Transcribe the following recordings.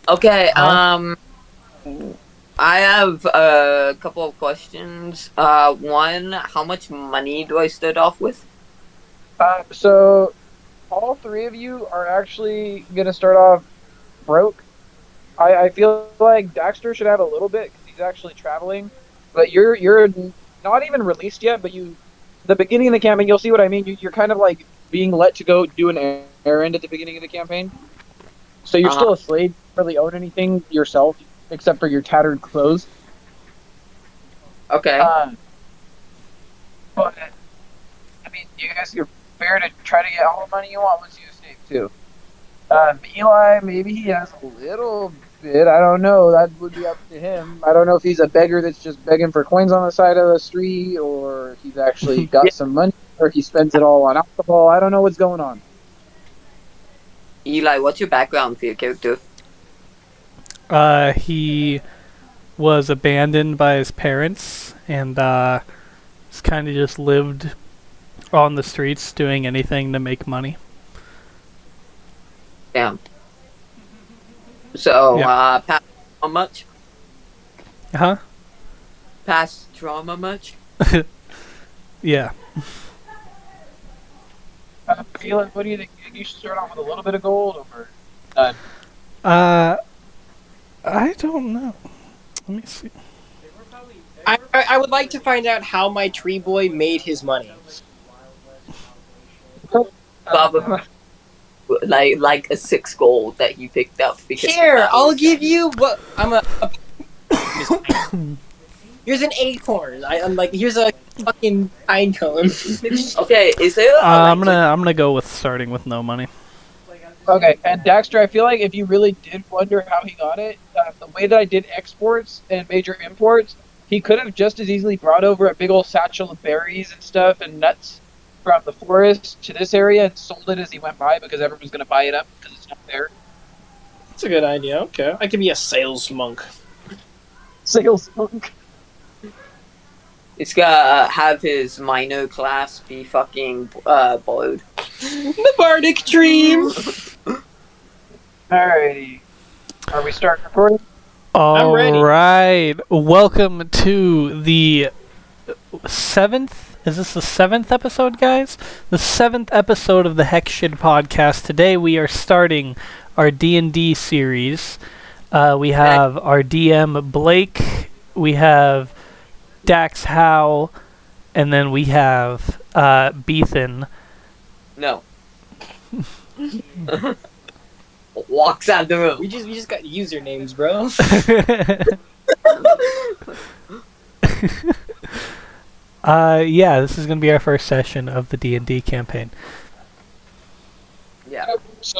Okay, Huh? I have a couple of questions. One, how much money do I start off with? So all three of you are actually gonna start off broke. I feel like Daxter should have a little bit because he's actually traveling, but you're not even released yet. But the beginning of the campaign, you'll see what I mean. You're kind of like being let to go do an errand at the beginning of the campaign. So you're Uh-huh. still a slave. You don't really own anything yourself except for your tattered clothes. Okay. Uh, but I mean, you guys, you're fair to try to get all the money you want once you escape too. Eli, maybe he has a little bit. I don't know. That would be up to him. I don't know if he's a beggar that's just begging for coins on the side of the street, or if he's actually Yeah. got some money, or if he spends it all on alcohol. I don't know what's going on. Eli, what's your background for your character? He was abandoned by his parents and just kind of just lived on the streets doing anything to make money. Damn. So, Yeah. past trauma much? Huh? Past trauma much? Yeah. Eli, what do you think? You should start off with a little bit of gold, or none? Uh, I don't know. Let me see. I would like to find out how my tree boy made his money. Probably like a 6 gold that you picked up because Here, that I'll was give you what I'm a here's an acorn. I'm like here's a fucking pine cone. Okay, is there I'm gonna go with starting with no money. Okay, and Daxter, I feel like if you really did wonder how he got it, the way that I did exports and major imports, he could have just as easily brought over a big old satchel of berries and stuff and nuts from the forest to this area and sold it as he went by because everyone's going to buy it up because it's not there. That's a good idea. Okay, I could be a sales monk. Sales monk. It's gotta have his minor class be fucking boiled. The bardic dream. Alrighty. Are we starting recording? All ready. right. Welcome to the 7th. Is this the 7th episode, guys? The 7th episode of the Shid podcast. Today we are starting our D&D series. We have our DM Blake. We have Dax Howe, and then we have Beethan. No. Walks out the room. We just got usernames, bro. Yeah, this is gonna be our first session of the D&D campaign. Yeah. So,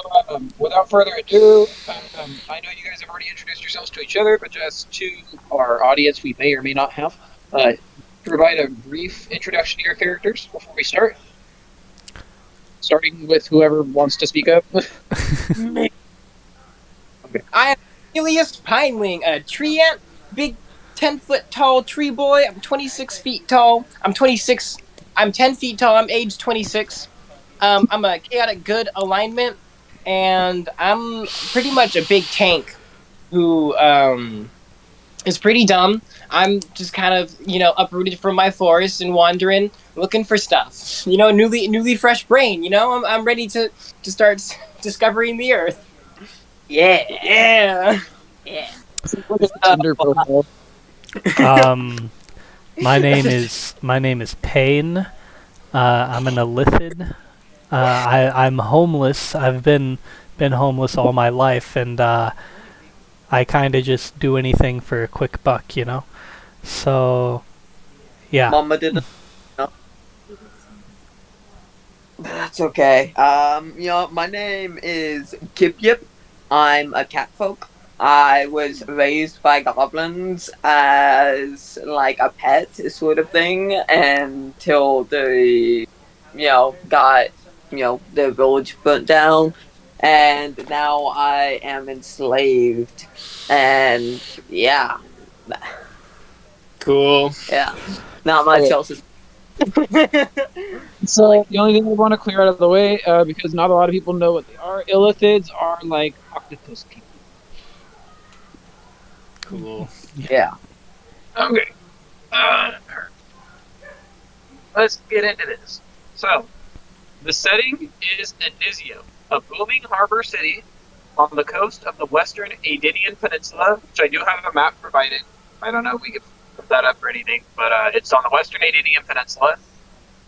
without further ado, I know you guys have already introduced yourselves to each other, but just to our audience we may or may not have, provide a brief introduction to your characters before we start. Starting with whoever wants to speak up. Okay. I am Elias Pineling, a tree ant, big 10-foot tall tree boy. I'm 26 feet tall. I'm 26. I'm 10 feet tall. I'm age 26. I'm a chaotic good alignment, and I'm pretty much a big tank who is pretty dumb. I'm just kind of, uprooted from my forest and wandering, looking for stuff. Newly fresh brain. I'm ready to start discovering the earth. Yeah. Yeah. Yeah. Tinder profile. My name is Payne. I'm an illithid. I'm homeless. I've been homeless all my life, and I kind of just do anything for a quick buck, you know. So, yeah. Mama didn't. No. That's okay. My name is Kip Yip. I'm a catfolk. I was raised by goblins as like a pet sort of thing until they, got, the village burnt down. And now I am enslaved. And yeah. Cool. Yeah. Not much else is. So the only thing we want to clear out of the way, because not a lot of people know what they are. Illithids are like octopus people. Cool. Yeah. Okay. Let's get into this. So, the setting is Anizio, a booming harbor city on the coast of the western Adinian Peninsula, which I do have a map provided. I don't know if we could put that up or anything, but it's on the western Adinian Peninsula.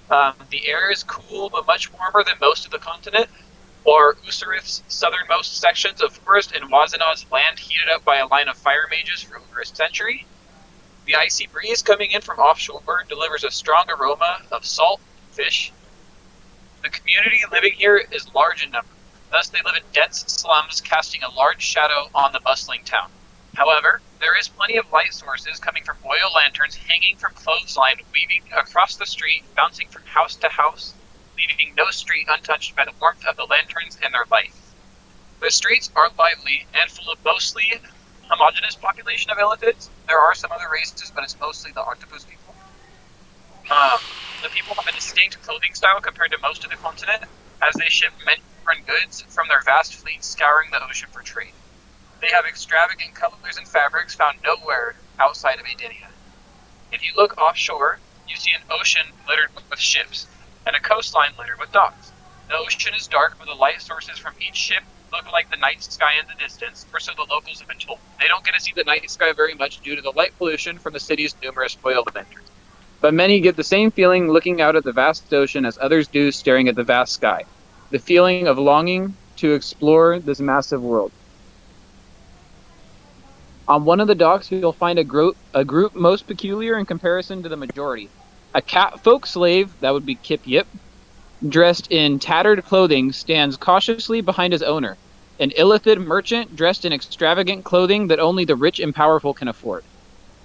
The air is cool, but much warmer than most of the continent, or Usarith's southernmost sections of forest and Wazinaw's land heated up by a line of fire mages for over a century. The icy breeze coming in from offshore delivers a strong aroma of salt fish. The community living here is large in number. Thus, they live in dense slums, casting a large shadow on the bustling town. However, there is plenty of light sources coming from oil lanterns hanging from clothesline, weaving across the street, bouncing from house to house, leaving no street untouched by the warmth of the lanterns and their light. The streets are lively and full of mostly homogeneous population of illithids. There are some other races, but it's mostly the octopus people. The people have a distinct clothing style compared to most of the continent, as they ship many foreign goods from their vast fleet scouring the ocean for trade. They have extravagant colors and fabrics found nowhere outside of Adinia. If you look offshore, you see an ocean littered with ships, and a coastline littered with docks. The ocean is dark, but the light sources from each ship look like the night sky in the distance, or so the locals have been told. They don't get to see the night sky very much due to the light pollution from the city's numerous oil lanterns. But many get the same feeling looking out at the vast ocean as others do staring at the vast sky. The feeling of longing to explore this massive world. On one of the docks, you'll find a group most peculiar in comparison to the majority. A catfolk slave, that would be Kip Yip, dressed in tattered clothing, stands cautiously behind his owner. An illithid merchant dressed in extravagant clothing that only the rich and powerful can afford.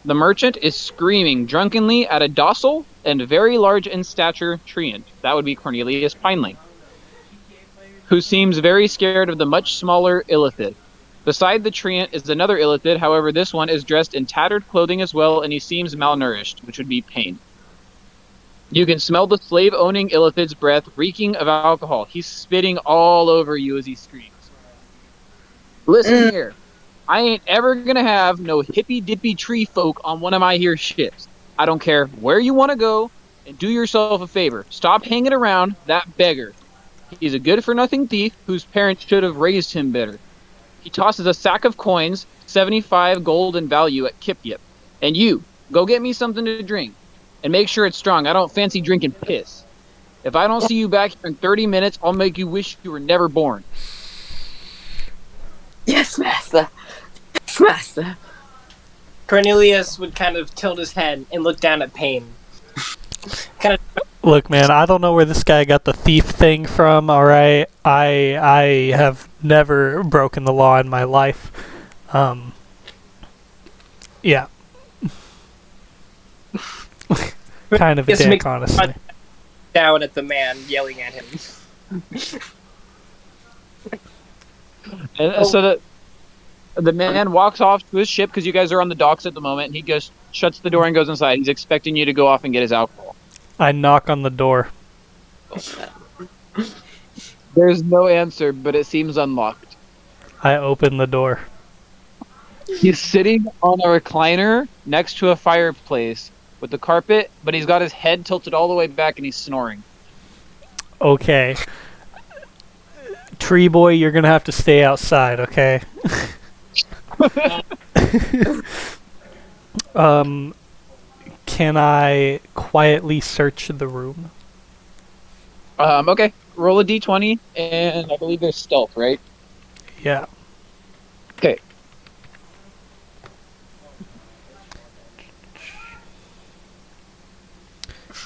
The merchant is screaming drunkenly at a docile and very large in stature treant, that would be Cornelius Pineling, who seems very scared of the much smaller illithid. Beside the treant is another illithid, however this one is dressed in tattered clothing as well, and he seems malnourished, which would be Pain. You can smell the slave-owning illithid's breath reeking of alcohol. He's spitting all over you as he screams. Listen here. I ain't ever gonna have no hippy-dippy tree folk on one of my here ships. I don't care where you want to go, and do yourself a favor. Stop hanging around that beggar. He's a good-for-nothing thief whose parents should have raised him better. He tosses a sack of coins, 75 gold in value, at Kip Yip. And you, go get me something to drink. And make sure it's strong. I don't fancy drinking piss. If I don't see you back here in 30 minutes, I'll make you wish you were never born. Yes, master. Yes, master. Cornelius would kind of tilt his head and look down at Pain. Kind of. Look, man, I don't know where this guy got the thief thing from, alright? I have never broken the law in my life. Yeah. Kind of a dick, honestly. Down at the man, yelling at him. And so the man walks off to his ship, because you guys are on the docks at the moment, and he goes, shuts the door and goes inside. He's expecting you to go off and get his alcohol. I knock on the door. There's no answer, but it seems unlocked. I open the door. He's sitting on a recliner next to a fireplace with the carpet, but he's got his head tilted all the way back and he's snoring. Okay. Tree boy, you're gonna have to stay outside, okay? Can I quietly search the room? Okay. Roll a d20, and I believe there's stealth, right? Yeah. Okay.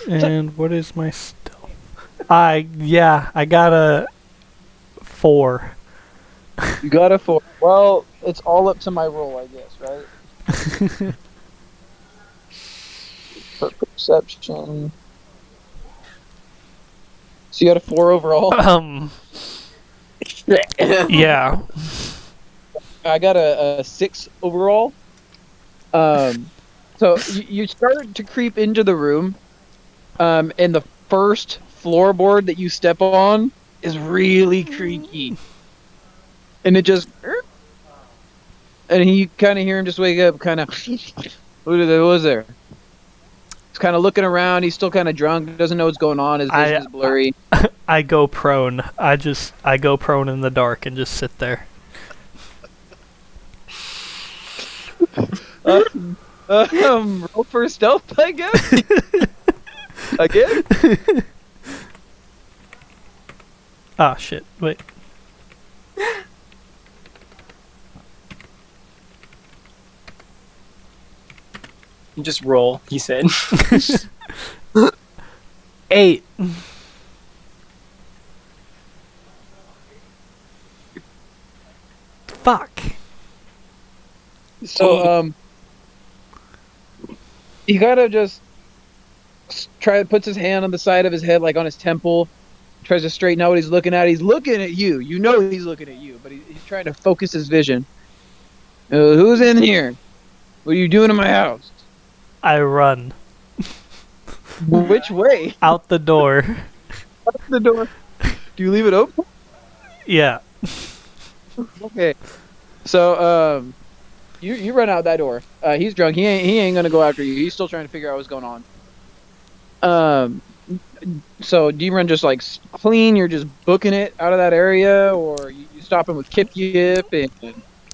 And what is my stealth? I got a 4. You got a 4. Well, it's all up to my roll, I guess, right? For perception. So you got a 4 overall? Yeah. I got a 6 overall. So you start to creep into the room, and the first floorboard that you step on is really creaky. And it just... And you kind of hear him just wake up, kind of. Who was there? He's kind of looking around. He's still kind of drunk. Doesn't know what's going on. His vision is blurry. I go prone. I go prone in the dark and just sit there. Roll for stealth, I guess. Again? Ah, shit. Wait. You just roll, he said. 8. Fuck. So, he kind of just puts his hand on the side of his head, like on his temple, tries to straighten out what he's looking at. He's looking at you. You know he's looking at you, but he's trying to focus his vision. Who's in here? What are you doing in my house? I run. Which way? Out the door. Out the door. Do you leave it open? Yeah. Okay. So, you run out that door. He's drunk. He ain't gonna go after you. He's still trying to figure out what's going on. So do you run just like clean? You're just booking it out of that area, or you stop him with Kip Yip and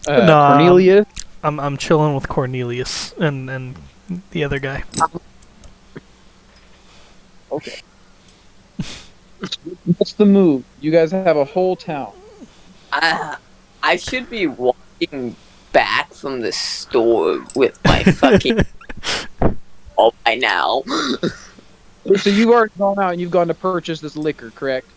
Cornelius? I'm chilling with Cornelius and the other guy. Okay. What's the move? You guys have a whole town. I should be walking back from the store with my fucking all by now. So you've already gone out and you've gone to purchase this liquor, correct?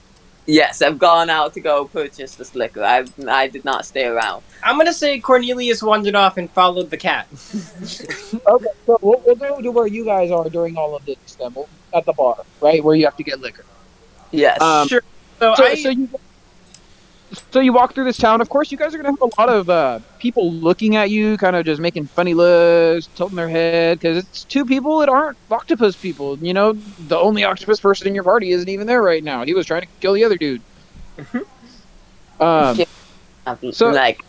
Yes, I've gone out to go purchase this liquor. I did not stay around. I'm gonna say Cornelius wandered off and followed the cat. Okay, so we'll go to where you guys are during all of this then. At the bar, right? Where you have to get liquor. Yes. Sure. So you walk through this town. Of course, you guys are going to have a lot of people looking at you, kind of just making funny looks, tilting their head, because it's two people that aren't octopus people. You know, the only octopus person in your party isn't even there right now. He was trying to kill the other dude. So, like,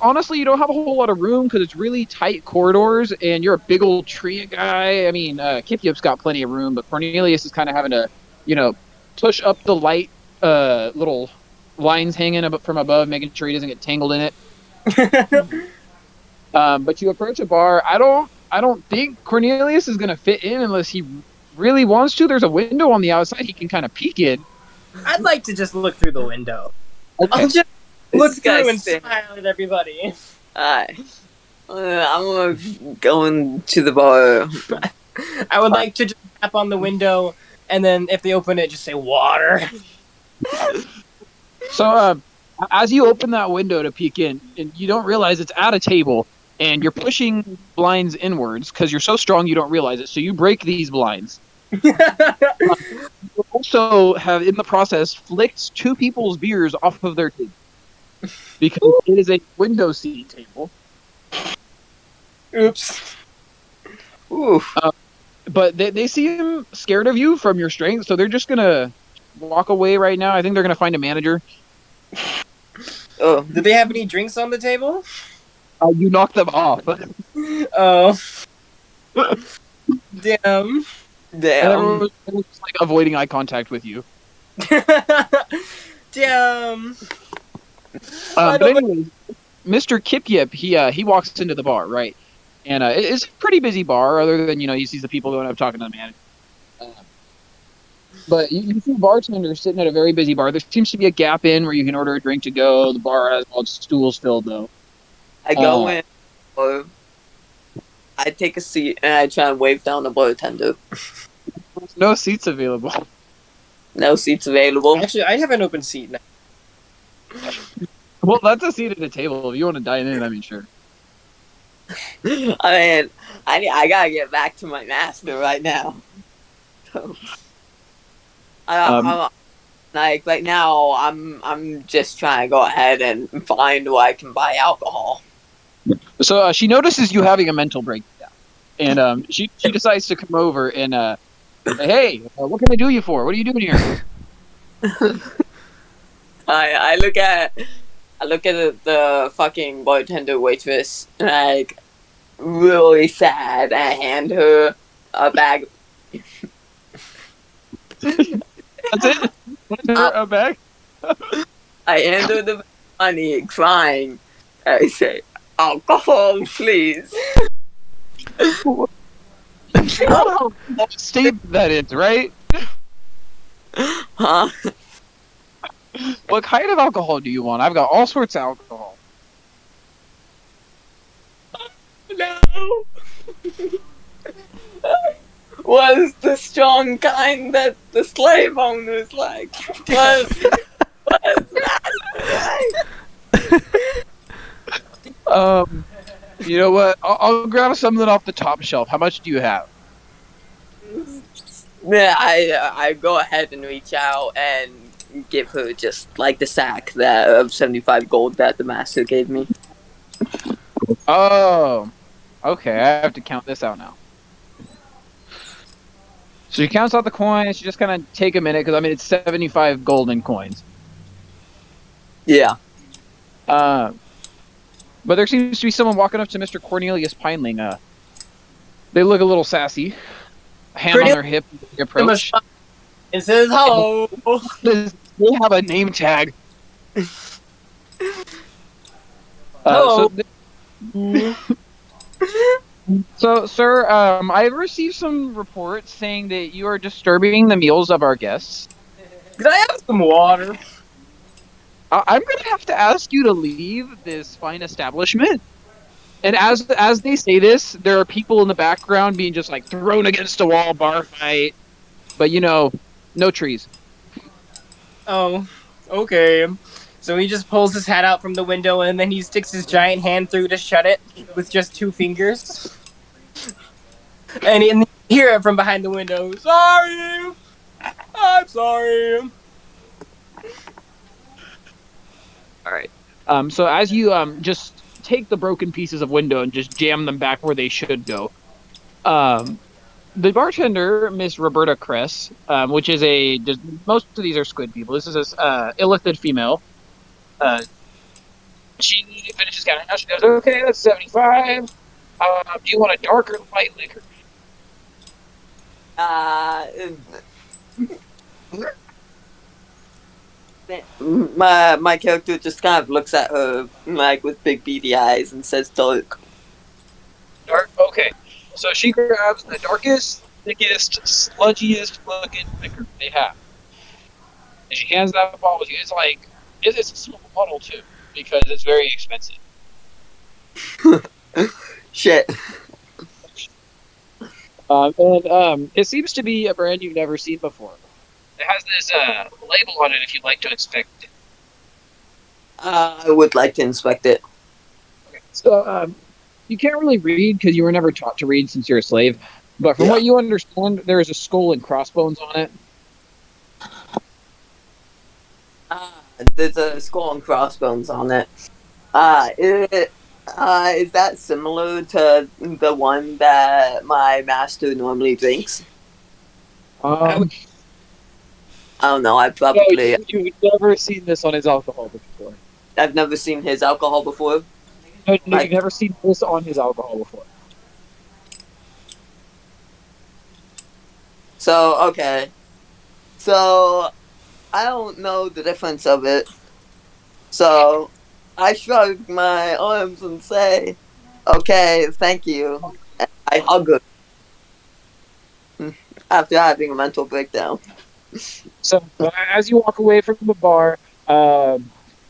honestly, you don't have a whole lot of room because it's really tight corridors, and you're a big old tree guy. I mean, Kip Yip's got plenty of room, but Cornelius is kind of having to, push up the light little lines hanging from above, making sure he doesn't get tangled in it. But you approach a bar. I don't think Cornelius is gonna fit in unless he really wants to. There's a window on the outside he can kind of peek in. I'd like to just look through the window. Okay. I'll just look through and Disgusting. smile at everybody. I'm going to the bar. I would like to just tap on the window, and then if they open it, just say water. So, as you open that window to peek in, and you don't realize it's at a table, and you're pushing blinds inwards because you're so strong you don't realize it. So you break these blinds. You also have, in the process, flicked two people's beers off of their table because it is a window seat table. Oops. Ooh. But they seem scared of you from your strength, so they're just gonna walk away right now. I think they're gonna find a manager. Oh. Did they have any drinks on the table? You knocked them off. Oh. Damn. And everyone was just, like, avoiding eye contact with you. Damn. But anyways, Mr. Kip Yip, he walks into the bar, right? And it's a pretty busy bar, other than, he sees the people going up talking to the manager. But you see a bartender sitting at a very busy bar. There seems to be a gap in where you can order a drink to go. The bar has all its stools filled, though. I go in, or I take a seat and I try and wave down the bartender. There's no seats available. No seats available. Actually, I have an open seat now. Well, that's a seat at a table. If you want to dine in, I mean, sure. I mean, I gotta get back to my master right now. So, I'm like right now, I'm just trying to go ahead and find where I can buy alcohol. So she notices you having a mental breakdown, and she decides to come over and say, "Hey, what can I do you for? What are you doing here?" I look at I look at the fucking bartender waitress, like, really sad, and I hand her a bag. That's it. What's her Uh, a bag? I hand her the money, crying. I say, alcohol, please. You know how state that is, right? Huh? What kind of alcohol do you want? I've got all sorts of alcohol. No. Was the strong kind that the slave owners like? Was that Um, you know what? I'll grab something off the top shelf. How much do you have? Yeah, I go ahead and reach out and give her just like the sack that of 75 gold that the master gave me. Oh, okay. I have to count this out now. So she counts out the coins. She just kind of take a minute because I mean it's 75 golden coins. Yeah. Uh, but there seems to be someone walking up to Mr. Cornelius Pineling. They look a little sassy. Hand on their hip. They approach. It says hello. They have a name tag. Hello. So, sir, I received some reports saying that you are disturbing the meals of our guests. Could I have some water? I'm going to have to ask you to leave this fine establishment. And as they say this, there are people in the background being just like thrown against a wall, bar fight. But no trees. Oh, okay. So he just pulls his hat out from the window and then he sticks his giant hand through to shut it with just 2 fingers. And you hear it from behind the window. Sorry! I'm sorry. All right. So as you just take the broken pieces of window and just jam them back where they should go, the bartender, Miss Roberta Kress, which is most of these are squid people. This is a illithid female. She finishes counting out. She goes, "Okay, that's 75. Do you want a dark or light liquor?" Uh, my character just kind of looks at her like with big beady eyes and says dark. Dark. Okay. So she grabs the darkest, thickest, sludgiest looking liquor they have, and she hands that bottle to you. It's a small bottle too because it's very expensive. Shit. It seems to be a brand you've never seen before. It has this label on it if you'd like to inspect it. I would like to inspect it. Okay. So, you can't really read because you were never taught to read since you're a slave. But from what you understand, there is a skull and crossbones on it. There's a skull and crossbones on it. Is that similar to the one that my master normally drinks? I don't know. I've You've never seen this on his alcohol before. I've never seen his alcohol before. No, you've never seen this on his alcohol before. So, okay. So, I don't know the difference of it. So, I shrug my arms and say, okay, thank you. And I hug her after having a mental breakdown. So, as you walk away from the bar,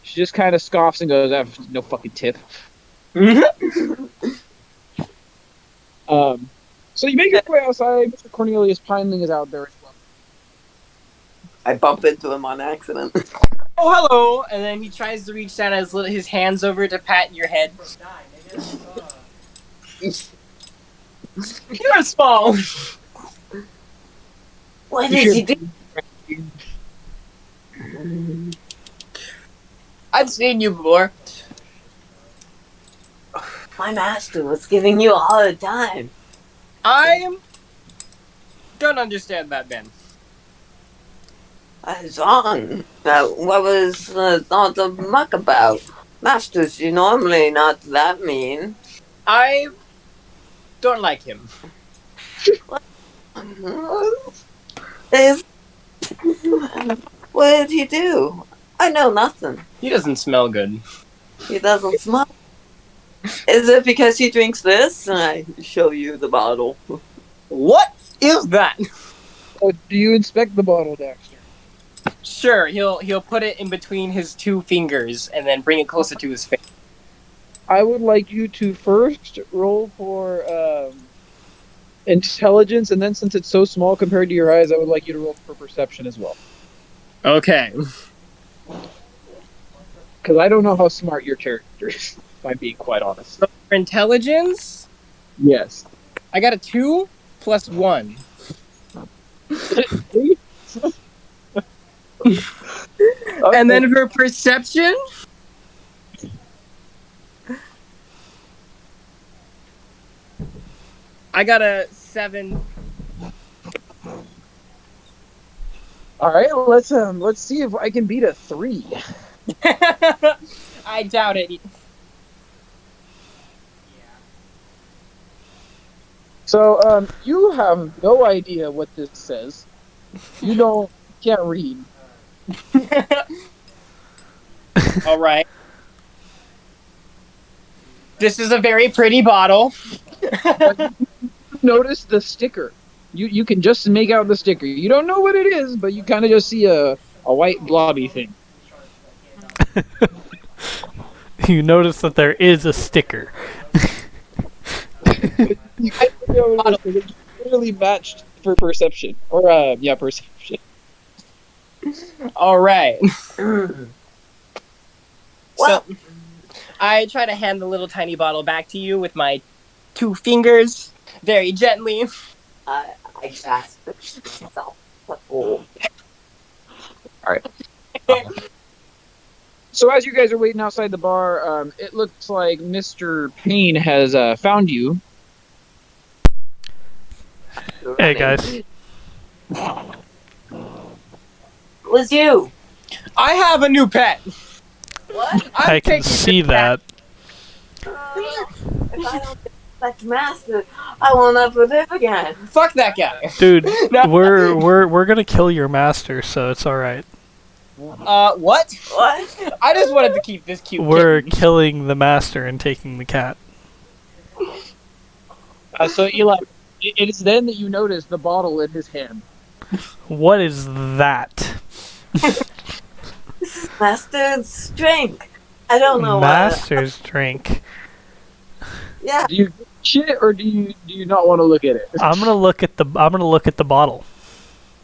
she just kind of scoffs and goes, "No fucking tip." So you make your way outside. Mr. Cornelius Pineling is out there as well. I bump into him on accident. Oh, hello! And then he tries to reach down his hands over to pat your head. You're small! What did you do? I've seen you before. My master was giving you a hard time. I don't understand that, man. I was wrong. What was all the muck about? Masters, you're normally not that mean. I don't like him. Is what did he do? I know nothing. He doesn't smell good. He doesn't smell. Is it because he drinks this? And I show you the bottle. What is that? Oh, do you inspect the bottle, Daxter? Sure, he'll put it in between his two fingers and then bring it closer to his face. I would like you to first roll for intelligence, and then since it's so small compared to your eyes, I would like you to roll for perception as well. Okay. Because I don't know how smart your character is, if I'm being quite honest. So for intelligence, Yes. I got a 2 plus 1. And then for perception, I got a 7. All right, let's see if I can beat a 3. I doubt it. So you have no idea what this says. You can't read. All right. This is a very pretty bottle. Notice the sticker. You can just make out the sticker. You don't know what it is, but you kind of just see a white blobby thing. You notice that there is a sticker. You might be able to see it's clearly matched for perception. Or perception. All right. Well, So I try to hand the little tiny bottle back to you with my 2 fingers, very gently. I gasped. So, what for? So as you guys are waiting outside the bar, it looks like Mr. Payne has found you. Hey guys. Was you? I have a new pet. What? I'm I can taking see this pet. that. If I don't get back master, I will never live again. Fuck that guy. Dude, No. we're gonna kill your master, so it's alright. What? What? I just wanted to keep this cute We're kitten. killing the master and taking the cat. So Eli, it is then that you notice the bottle in his hand. What is that? This is master's drink. I don't know Master's drink. Yeah. Do you shit or do you not want to look at it? I'm gonna look at the bottle.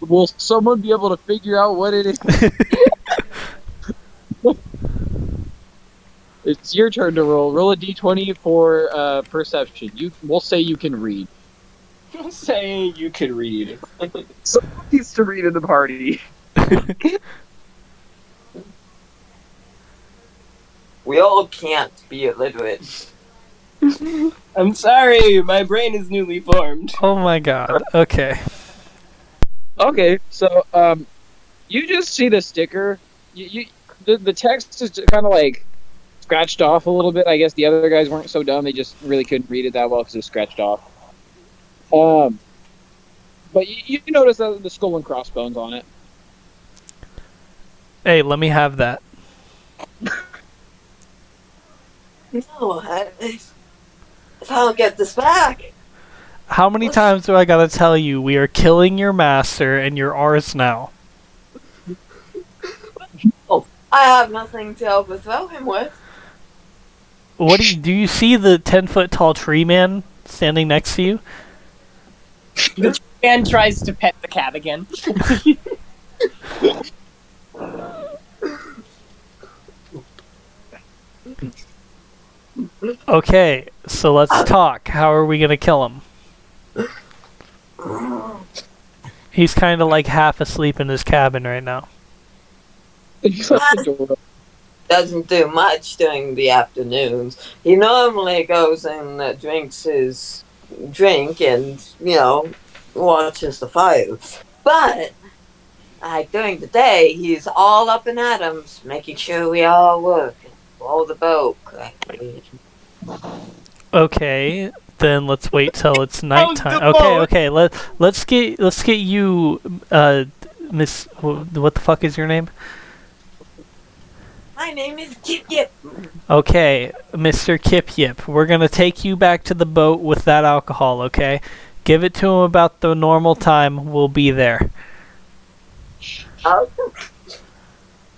Will someone be able to figure out what it is? It's your turn to roll. Roll a d20 for perception. We'll say you can read. Say you could read. Someone needs to read in the party. We all can't be illiterate. I'm sorry, my brain is newly formed. Oh my god. Okay. Okay, so you just see the sticker. The text is kind of like scratched off a little bit. I guess the other guys weren't so dumb; they just really couldn't read it that well because it was scratched off. But you notice that the skull and crossbones on it. Hey, let me have that. No, if I don't get this back, How many times do I gotta tell you we are killing your master and you're ours now? I have nothing to overthrow him with. What do you see the 10-foot tall tree man standing next to you? The man tries to pet the cat again. Okay, so let's talk. How are we gonna kill him? He's kind of like half asleep in his cabin right now. You left the door open. Doesn't do much during the afternoons. He normally goes and drinks his drink and, watches the fire. But, during the day, he's all up in atoms, making sure we all work. roll the boat correctly. Okay, then let's wait till it's How's nighttime. the Okay, boat? okay. Let's get you, Miss. What the fuck is your name? My name is Kip Yip. Okay, Mr. Kip Yip. We're gonna take you back to the boat with that alcohol. Okay, give it to him about the normal time. We'll be there. Oh.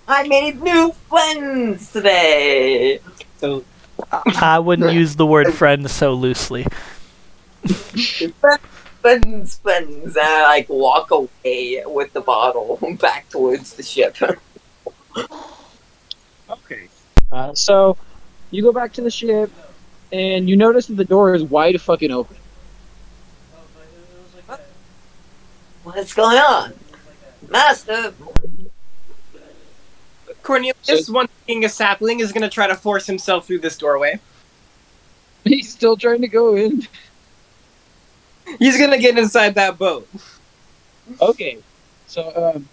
I made new friends today. So I wouldn't use the word friend so loosely. Friends. And I like walk away with the bottle back towards the ship. Okay. So you go back to the ship, and you notice that the door is wide fucking open. What's going on, Master? Cornelius, one being a sapling, is going to try to force himself through this doorway. He's still trying to go in. He's going to get inside that boat. Okay. So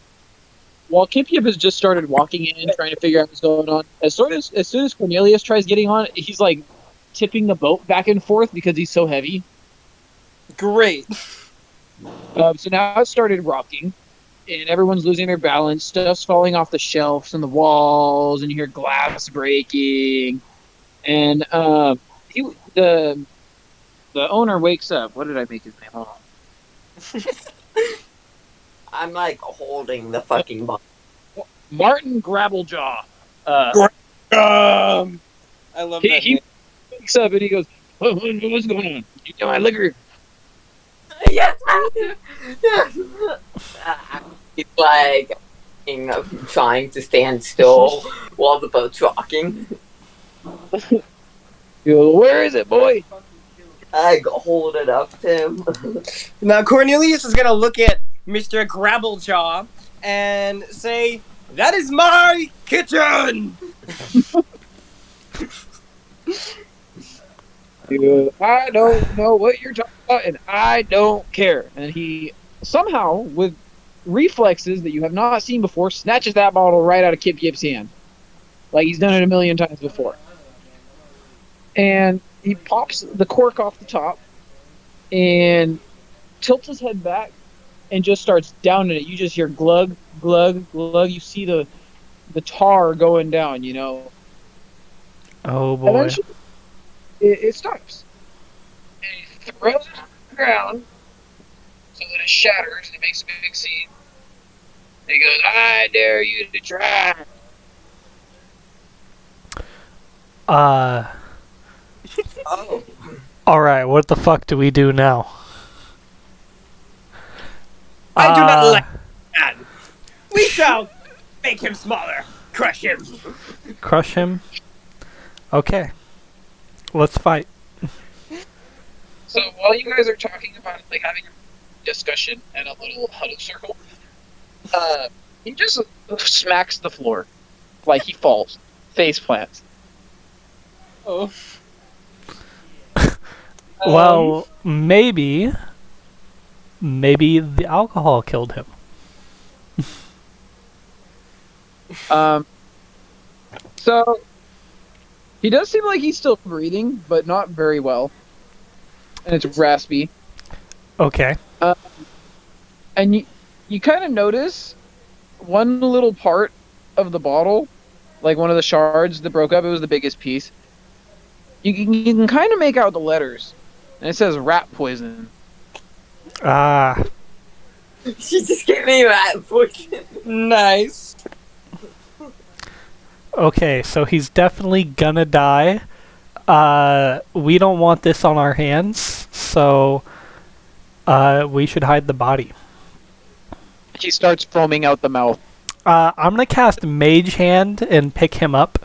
while Kip Yip has just started walking in, trying to figure out what's going on, as soon as Cornelius tries getting on, he's like tipping the boat back and forth because he's so heavy. Great. So now it started rocking, and everyone's losing their balance. Stuff's falling off the shelves and the walls, and you hear glass breaking. And the owner wakes up. What did I make his name? Hold on. I'm like holding the fucking bottle. Martin Grabblejaw. I love that He name. wakes up and he goes, "What's going on? You got my liquor?" Yes, Master. He's like trying to stand still while the boat's rocking. He goes, "Where is it, boy?" I hold it up to him. Now, Cornelius is going to look at Mr. Grabblejaw and say, "That is my kitchen!" He goes, "I don't know what you're talking about, and I don't care." And he somehow, with reflexes that you have not seen before, snatches that bottle right out of Kip Yip's hand. Like he's done it a million times before. And he pops the cork off the top and tilts his head back and just starts downing it. You just hear glug, glug, glug. You see the tar going down, you know. Oh boy. Eventually, it stops. And he throws it on the ground so that it shatters and it makes a big scene. And he goes, "I dare you to try." Oh. Alright, what the fuck do we do now? I do not like that. We shall make him smaller. Crush him. Crush him? Okay. Let's fight. So while you guys are talking about like having a discussion in a little huddle circle, he just smacks the floor, like he falls, face plants. Oh. Well, maybe the alcohol killed him. So he does seem like he's still breathing, but not very well, and it's raspy. Okay. And you kind of notice one little part of the bottle, like one of the shards that broke up. It was the biggest piece. You can kind of make out the letters, and it says rat poison. Ah. She just gave me rat poison. Nice. Okay, so he's definitely gonna die. We don't want this on our hands, so we should hide the body. He starts foaming out the mouth. I'm gonna cast Mage Hand and pick him up.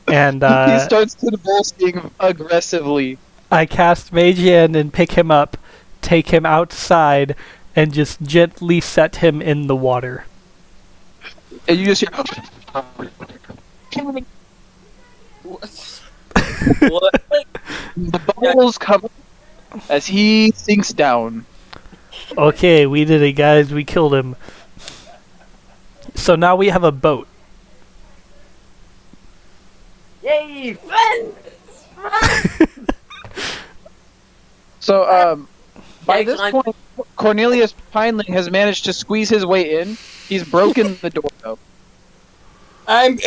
And He starts convulsing aggressively. I cast Mage Hand and pick him up, take him outside, and just gently set him in the water. And you just hear... What? The bubbles come as he sinks down. Okay, we did it, guys. We killed him. So now we have a boat. Yay, friends! So, by Okay, this climb. point, Cornelius Pineling has managed to squeeze his way in. He's broken the door, though. I'm.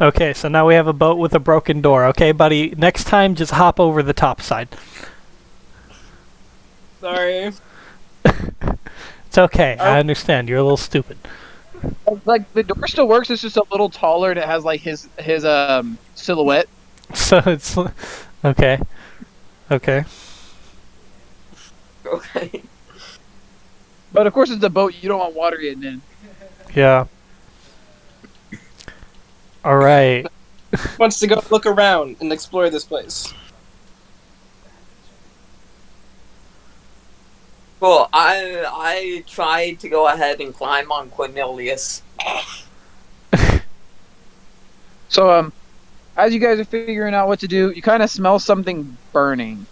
Okay, so now we have a boat with a broken door. Okay, buddy. Next time, just hop over the top side. Sorry. It's okay. I understand. You're a little stupid. Like, the door still works, it's just a little taller, and it has, like, his silhouette. So it's okay. Okay. Okay. But, of course, it's a boat. You don't want water getting in. Yeah. All right. Wants to go look around and explore this place. Cool. I tried to go ahead and climb on Cornelius. So, as you guys are figuring out what to do, you kind of smell something burning.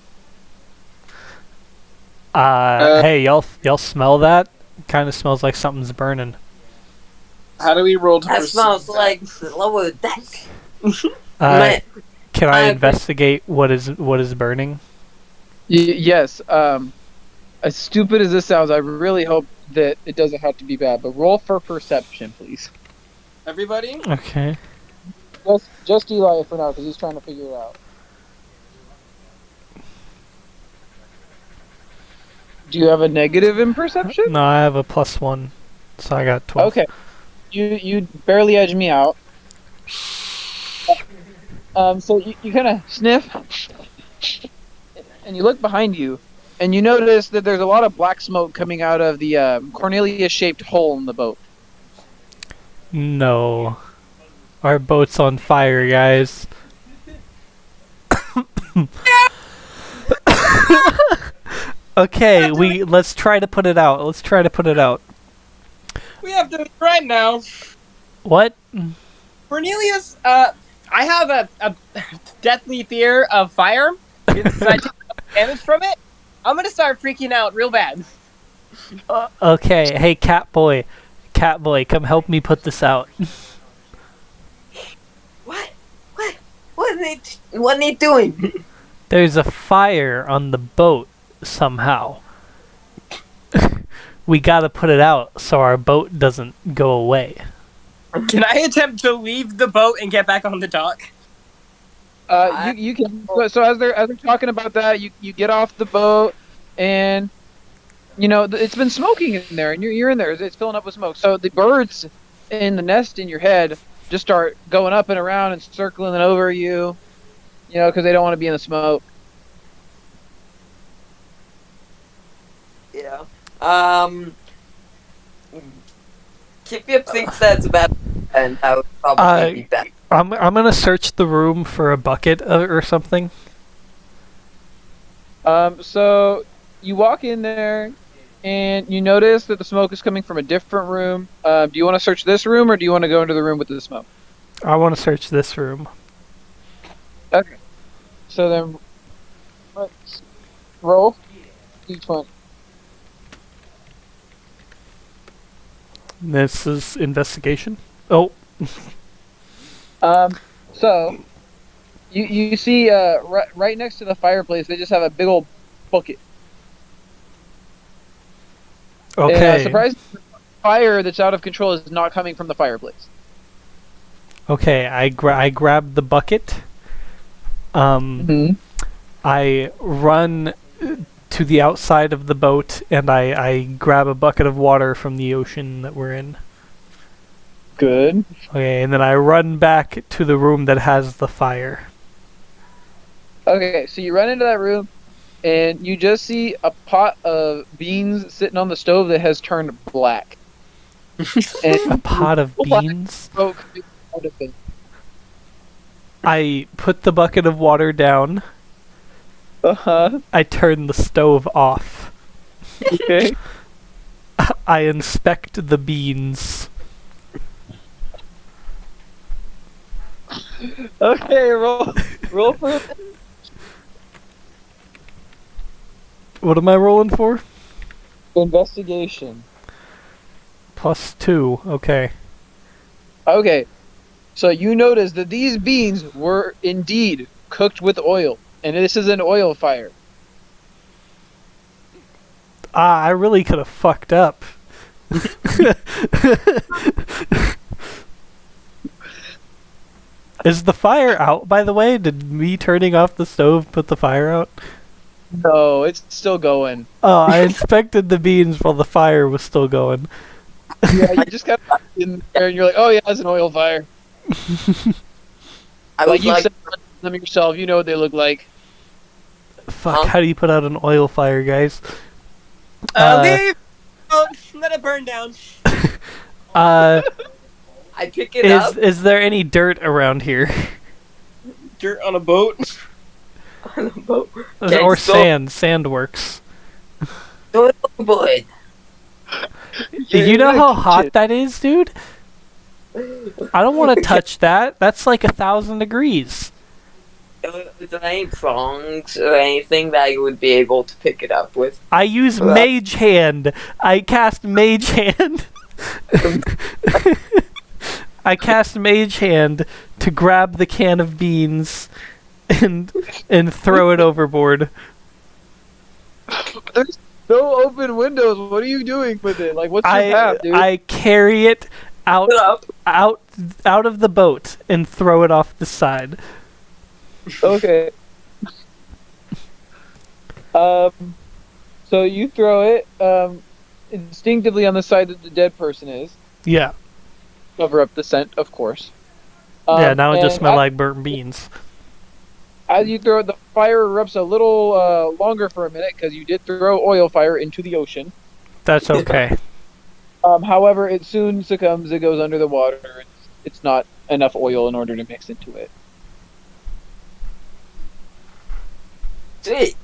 Hey, y'all smell that? Kind of smells like something's burning. How do we roll to That perceive smells that? like the lower deck. Uh, Man, can I I- investigate what is burning? Yes. As stupid as this sounds, I really hope that it doesn't have to be bad. But roll for perception, please. Everybody? Okay. Just Eli for now, because he's trying to figure it out. Do you have a negative in perception? No, I have a +1, so I got 12. Okay. You barely edge me out. So you kind of sniff, and you look behind you, and you notice that there's a lot of black smoke coming out of the Cornelius-shaped hole in the boat. No. Our boat's on fire, guys. Okay, let's try to put it out. Let's try to put it out. We have to right now. What? Cornelius, I have a deathly fear of fire. Since I take damage from it, I'm gonna start freaking out real bad. Okay, hey, cat boy, come help me put this out. What are they doing? There's a fire on the boat somehow. We gotta put it out so our boat doesn't go away. Can I attempt to leave the boat and get back on the dock? You can. So as they're talking about that, you get off the boat, and you know it's been smoking in there, and you're in there. It's filling up with smoke. So the birds in the nest in your head just start going up and around and circling over you, you know, because they don't want to be in the smoke. Yeah. Kip thinks that's about, and I would probably be better. I'm gonna search the room for a bucket or something. So you walk in there, and you notice that the smoke is coming from a different room. Do you want to search this room, or do you want to go into the room with the smoke? I want to search this room. Okay. So then, let's roll each one. This is investigation. Oh, So you see right next to the fireplace, they just have a big old bucket. okay. And, surprisingly, the fire that's out of control is not coming from the fireplace. Okay, I grab the bucket. I run to the outside of the boat, and I grab a bucket of water from the ocean that we're in. Good. Okay, and then I run back to the room that has the fire. Okay, so you run into that room, and you just see a pot of beans sitting on the stove that has turned black. A And pot of beans? smoke coming out of it. I put the bucket of water down. Uh-huh. I turn the stove off. Okay. I inspect the beans. Okay, roll for What am I rolling for? investigation. +2. Okay. Okay. So you notice that these beans were indeed cooked with oil, and this is an oil fire. I really could have fucked up. Is the fire out, by the way? Did me turning off the stove put the fire out? No, it's still going. Oh, I inspected the beans while the fire was still going. Yeah, you just got in there and you're like, oh yeah, it's an oil fire. I Like was you like, said them yourself, you know what they look like. Fuck, how do you put out an oil fire, guys? Leave! Oh, let it burn down. Uh, I pick it up. is there any dirt around here? Dirt on a boat. On a boat. Or so- sand? Sand works. Oil boy. You know how hot that is, dude? I don't want to touch that. That's like 1,000 degrees. There ain't prongs or anything that you would be able to pick it up with. I use Mage Hand. I cast Mage Hand. I cast Mage Hand to grab the can of beans and throw it overboard. There's no open windows. What are you doing with it? Like, what's your path, dude? I carry it out of the boat and throw it off the side. Okay. So you throw it instinctively on the side that the dead person is. Yeah. Cover up the scent, of course. Yeah, now it just and smells like burnt beans. As you throw it, the fire erupts a little longer for a minute because you did throw oil fire into the ocean. That's okay. However, it soon succumbs. It goes under the water. It's not enough oil in order to mix into it. Sweet.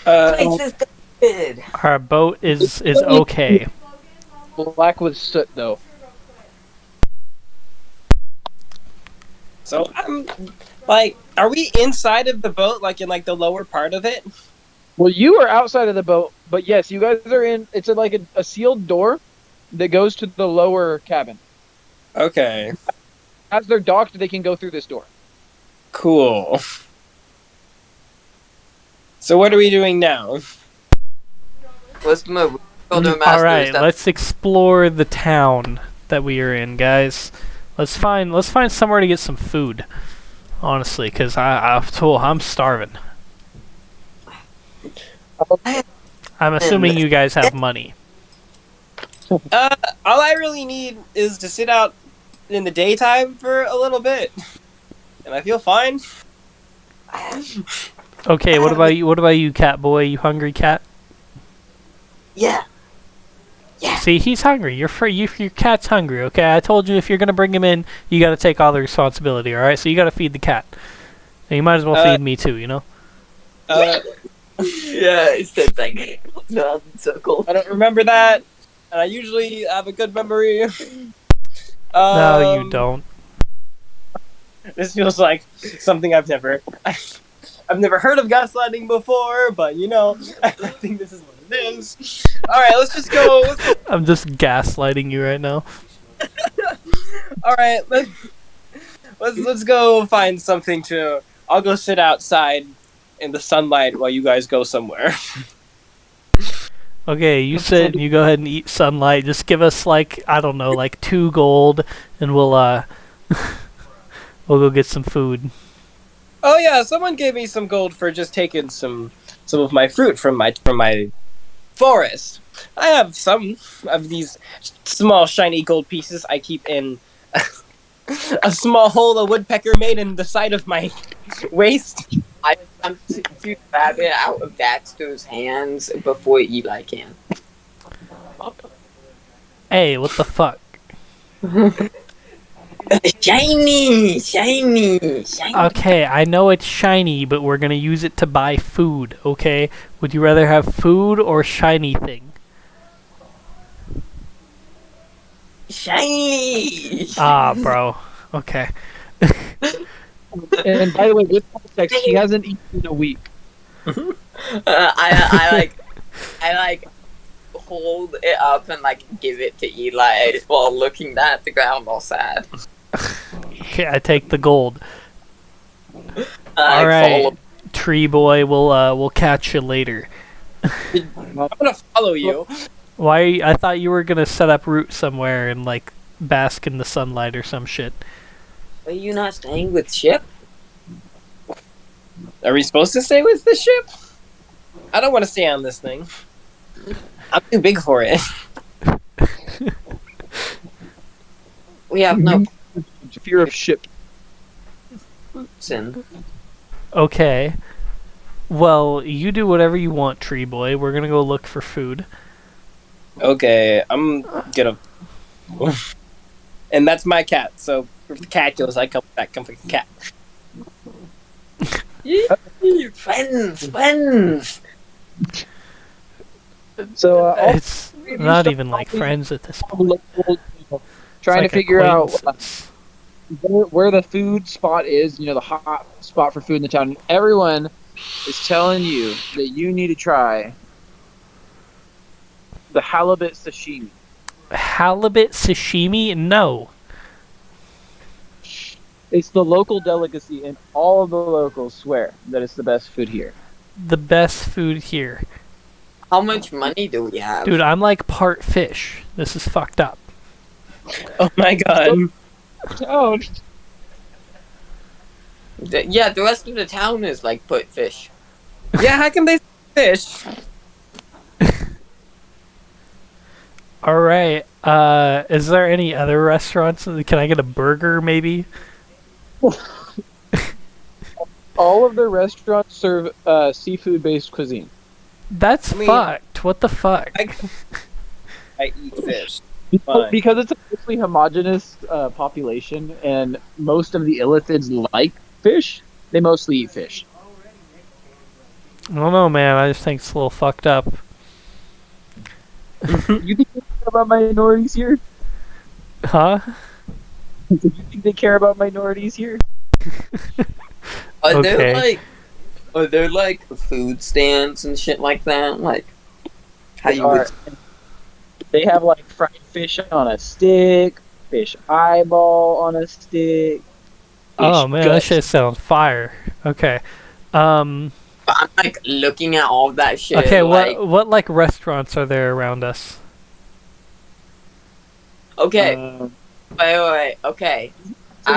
Uh, Place is good. Our boat is okay. Black with soot, though. so I'm like, are we inside of the boat, like in like the lower part of it? Well, you are outside of the boat, but yes, you guys are in. It's like a sealed door that goes to the lower cabin. Okay, As they're docked, they can go through this door. cool. So what are we doing now? Let's move. We'll do All right, stuff. let's explore the town that we are in, guys. Let's find somewhere to get some food. Honestly, because I'm starving. I'm assuming you guys have money. All I really need is to sit out in the daytime for a little bit, and I feel fine. Okay, what about you? What about you, cat boy? You hungry, cat? Yeah. See, he's hungry. Your cat's hungry. Okay, I told you if you're gonna bring him in, you got to take all the responsibility. All right, so you got to feed the cat. And you might as well feed me too. You know. Uh, Yeah, it's like non-circle. I don't remember that, and I usually have a good memory. No, you don't. This feels like something I've never heard of gaslighting before, but you know, I think this is what it is. All right, let's just go. I'm just gaslighting you right now. All right, let's go find something to. I'll go sit outside in the sunlight while you guys go somewhere. Okay, you sit and you go ahead and eat sunlight. Just give us like, I don't know, like 2 gold, and we'll we'll go get some food. Oh yeah, someone gave me some gold for just taking some of my fruit from my forest. I have some of these small shiny gold pieces I keep in a small hole a woodpecker made in the side of my waist. I'm to grab it out of Daxter's hands before Eli can. Hey, what the fuck? Shiny! Okay, I know it's shiny, but we're gonna use it to buy food, okay? Would you rather have food or shiny thing? Shiny! Ah, bro. Okay. And by the way, with context, he hasn't eaten in a week. I hold it up and like give it to Eli while looking at the ground all sad. Okay, I take the gold. I All right, follow- tree boy. We'll catch you later. I'm gonna follow you. Why? I thought you were gonna set up root somewhere and like bask in the sunlight or some shit. Are you not staying with Ship? Are we supposed to stay with the ship? I don't want to stay on this thing. I'm too big for it. We have no Fear of ship. sin. Okay. Well, you do whatever you want, tree boy. We're gonna go look for food. Okay, I'm gonna. And that's my cat. So if the cat goes, I come back. Come for the cat. Friends. So It's not even like friends at this point. trying to It's like figure out acquaintances. where the food spot is, the hot spot for food in the town. Everyone is telling you that you need to try the halibut sashimi. Halibut sashimi? No. It's the local delicacy, and all of the locals swear that it's the best food here. The best food here. How much money do we have? Dude, I'm like part fish. This is fucked up. Oh my god. Oh, Yeah, the rest of the town is like put fish. Yeah, how can they fish? Alright, is there any other restaurants? Can I get a burger, maybe? all of the restaurants serve seafood-based cuisine. That's I mean- fucked. What the fuck? I eat fish. Fine. Because it's a mostly homogenous population, and most of the illithids like fish, they mostly eat fish. I don't know, man. I just think it's a little fucked up. You think they care about minorities here? Huh? You think they care about minorities here? Are Okay. there like food stands and shit like that? Like how you would They have like fried fish on a stick, fish eyeball on a stick. Oh fish man, that gut. shit sounds fire. Okay. I'm like looking at all that shit. Okay, like, what like restaurants are there around us? Okay, Um, wait. Okay.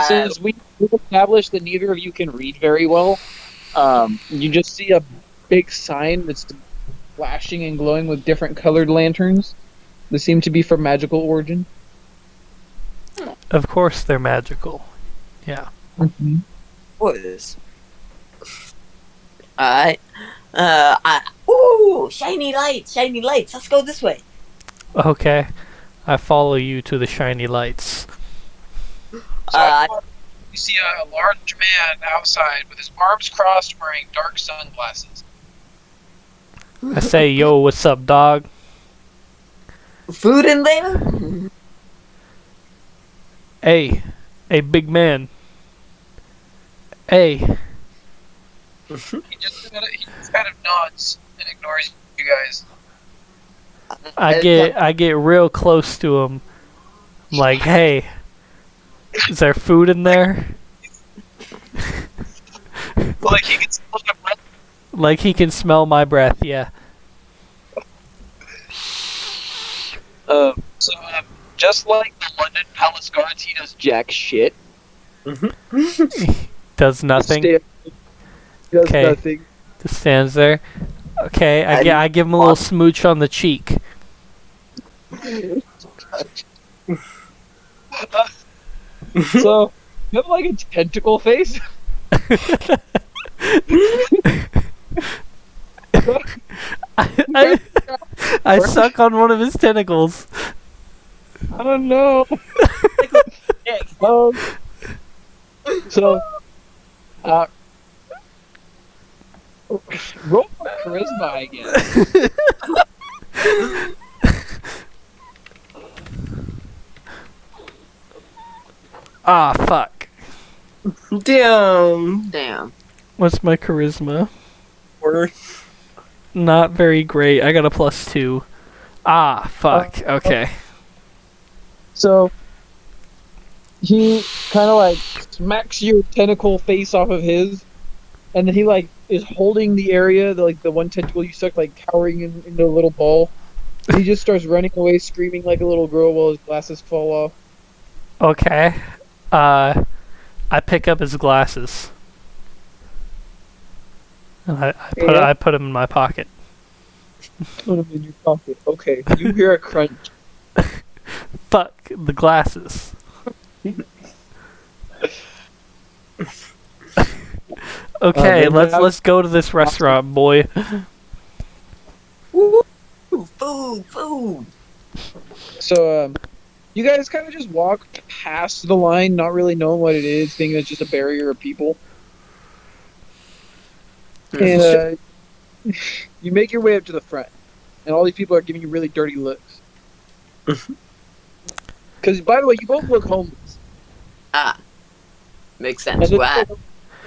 since we've established that neither of you can read very well, you just see a big sign that's flashing and glowing with different colored lanterns that seem to be from magical origin. Of course they're magical. Yeah. What is this? Alright. Ooh, shiny lights. Let's go this way. Okay. I follow you to the shiny lights. Uh, You see a large man outside with his arms crossed, wearing dark sunglasses. I say, yo, what's up, dog? Food in there? Hey, big man. Hey, He just kind of nods and ignores you guys. I get real close to him. I'm like, hey, is there food in there? Like he can smell your breath. Like he can smell my breath, yeah. Just like the London Palace guards, he does jack shit. Does nothing. He does Okay. nothing. Just stands there. Okay, I give him a little smooch on the cheek. So, you have like a tentacle face? I suck on one of his tentacles. I don't know. um, so, roll for charisma, I guess. Ah, fuck. Damn. What's my charisma? Or Not very great. I got a +2. Ah, fuck. Okay. So, he kind of like smacks your tentacle face off of his, and then he like is holding the area, the one tentacle you suck, like cowering into a little ball. And he just starts running away, screaming like a little girl while his glasses fall off. Okay. I pick up his glasses. And I put him in my pocket. Put them in your pocket. Okay, you hear a crunch. Fuck the glasses. Okay, let's go to this restaurant, boy. Woo! Food! So, you guys kind of just walk past the line, not really knowing what it is, thinking it's just a barrier of people. And you make your way up to the front, and all these people are giving you really dirty looks. Because, by the way, you both look homeless. Makes sense. Why?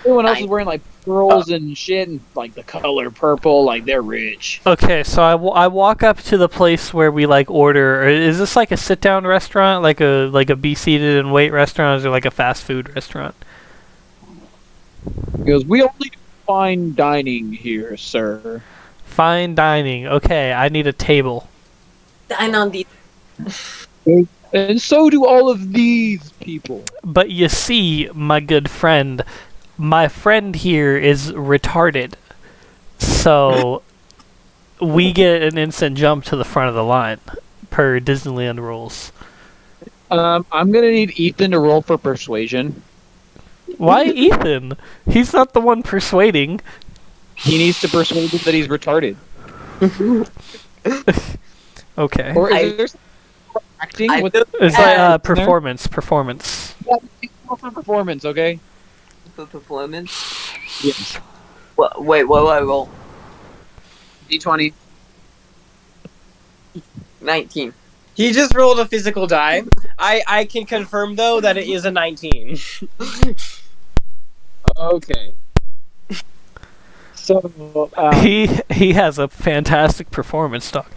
Everyone else is wearing like pearls and shit, and like the color purple, like they're rich. Okay, so I walk up to the place where we like order. Is this like a sit down restaurant, like a be seated and wait restaurant, or is it like a fast food restaurant? He goes, "We only do fine dining here, sir." Fine dining. Okay, I need a table. Dine on the. And so do all of these people. But you see, my good friend, my friend here is retarded. So we get an instant jump to the front of the line, per Disneyland rules. I'm gonna need Ethan to roll for persuasion. Why Ethan? He's not the one persuading. He needs to persuade him that he's retarded. Okay. Or is there acting? It's like performance. Yeah, roll for performance, okay? For performance? Yes. Wait, what do I roll? D20. 19. He just rolled a physical die. I can confirm though that it is a 19. Okay. So he has a fantastic performance, Doc.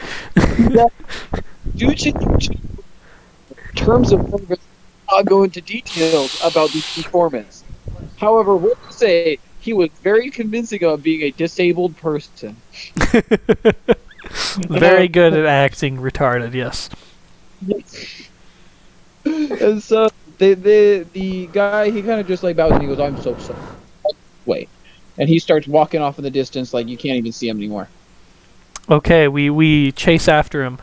due to terms of service, I'll go into details about the performance. However, we'll say he was very convincing of being a disabled person. Very good at acting retarded, yes. And so the guy, he kind of just like bows and he goes, "I'm so sorry." Wait. And he starts walking off in the distance like you can't even see him anymore. Okay, we chase after him.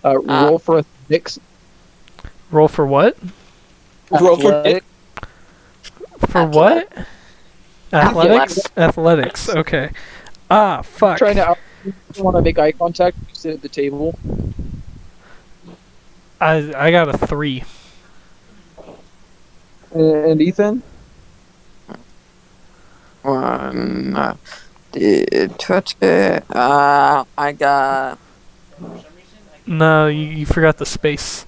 Roll for athletics. Roll for what? Roll for athletics. For what? Athletics. Okay. Ah, fuck. Trying to want to make eye contact. You sit at the table. I got a 3. And Ethan? 1, 20. I got. No, you forgot the space.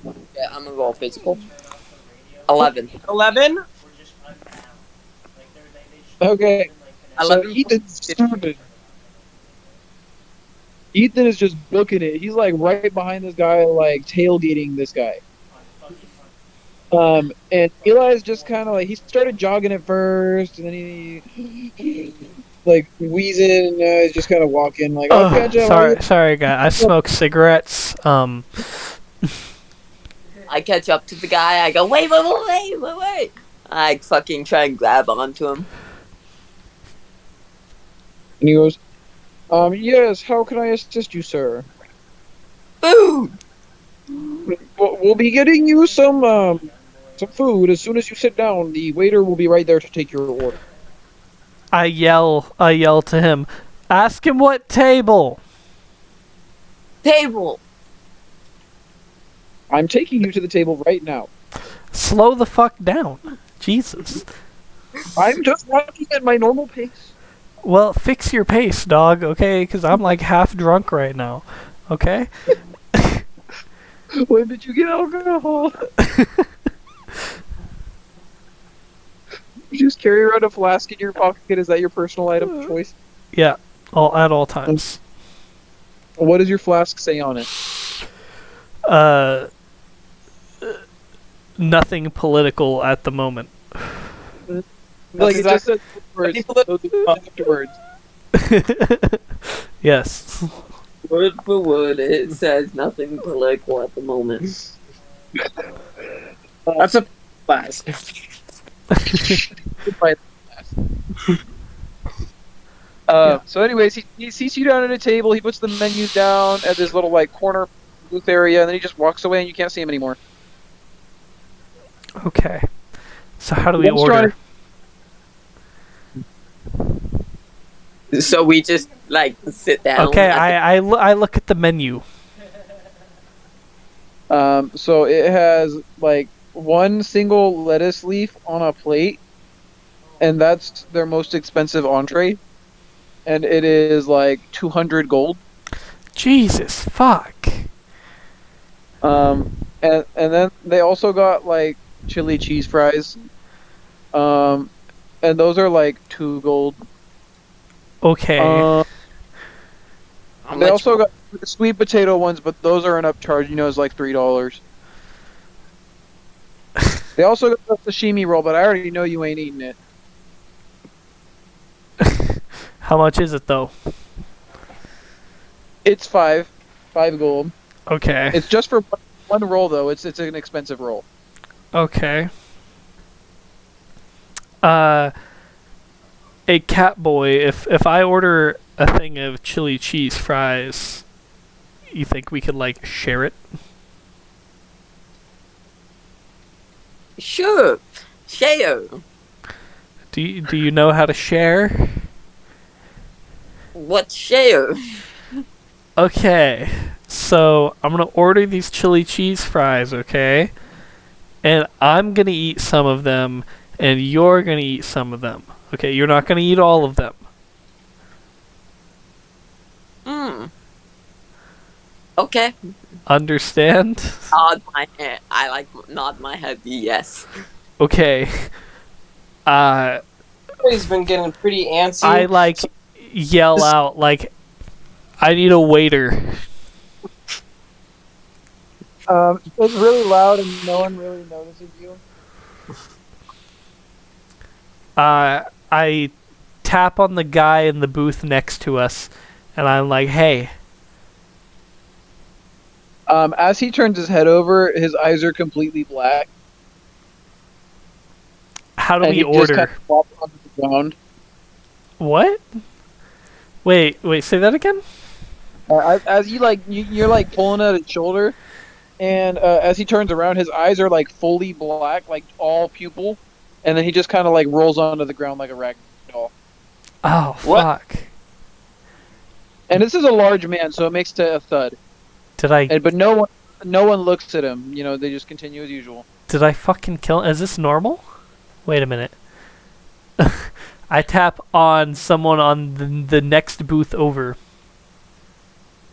Yeah, I'm gonna roll physical. 11. 11? Okay. So 11. Ethan's stupid. Ethan is just booking it. He's like right behind this guy, like tailgating this guy. And Eli's just kind of like, he started jogging at first, and then he like wheezing, and he's just kind of walking like, "Oh, gotcha." Sorry, guy. I smoke cigarettes. I catch up to the guy. I go, wait. I fucking try and grab onto him. And he goes, "Yes, how can I assist you, sir?" Food. We'll be getting you some food as soon as you sit down. The waiter will be right there to take your order. I yell to him. Ask him what table. Table. I'm taking you to the table right now. Slow the fuck down. Jesus. I'm just walking at my normal pace. Well, fix your pace, dog, okay? Because I'm like half drunk right now, okay? When did you get alcohol? You just carry around a flask in your pocket. Is that your personal item of choice? Yeah, at all times. What does your flask say on it? nothing political at the moment. Like it just says words, Nothing afterwards. Yes. Word for word, it says nothing political at the moment. That's a class. So anyways, he seats you down at a table, he puts the menus down at this little like corner booth area, and then he just walks away and you can't see him anymore. Okay. So how do we One's order? So we just like sit down. Okay, at I look at the menu. So it has like one single lettuce leaf on a plate, and that's their most expensive entree, and it is like 200 gold. Jesus fuck. And then they also got like chili cheese fries. And those are like 2 gold. Okay. How They much- also got the sweet potato ones, but those are an upcharge. You know, it's like $3. They also got the sashimi roll, but I already know you ain't eating it. How much is it though? It's 5 gold. Okay. It's just for one roll though. It's an expensive roll. Okay. A cat boy, if I order a thing of chili cheese fries, you think we could like share it? Sure. Share. Do you know how to share? What's share? Okay. So, I'm going to order these chili cheese fries, okay? And I'm going to eat some of them and you're going to eat some of them. Okay, you're not going to eat all of them. Okay. Understand? Nod my head. I like nod my head. Yes. Okay. He's been getting pretty antsy. I like yell out like, I need a waiter. It's really loud and no one really notices you. I tap on the guy in the booth next to us, and I'm like, hey. As he turns his head over, his eyes are completely black. How do and we he order? just kind of flops onto the ground. What? Wait, say that again? As you you're like pulling at his shoulder, and as he turns around, his eyes are like fully black, like all pupil, and then he just kind of like rolls onto the ground like a rag doll. Oh, What? fuck. And this is a large man, so it makes a thud. But no one looks at him. You know, they just continue as usual. Did I fucking kill? Is this normal? Wait a minute. I tap on someone on the next booth over.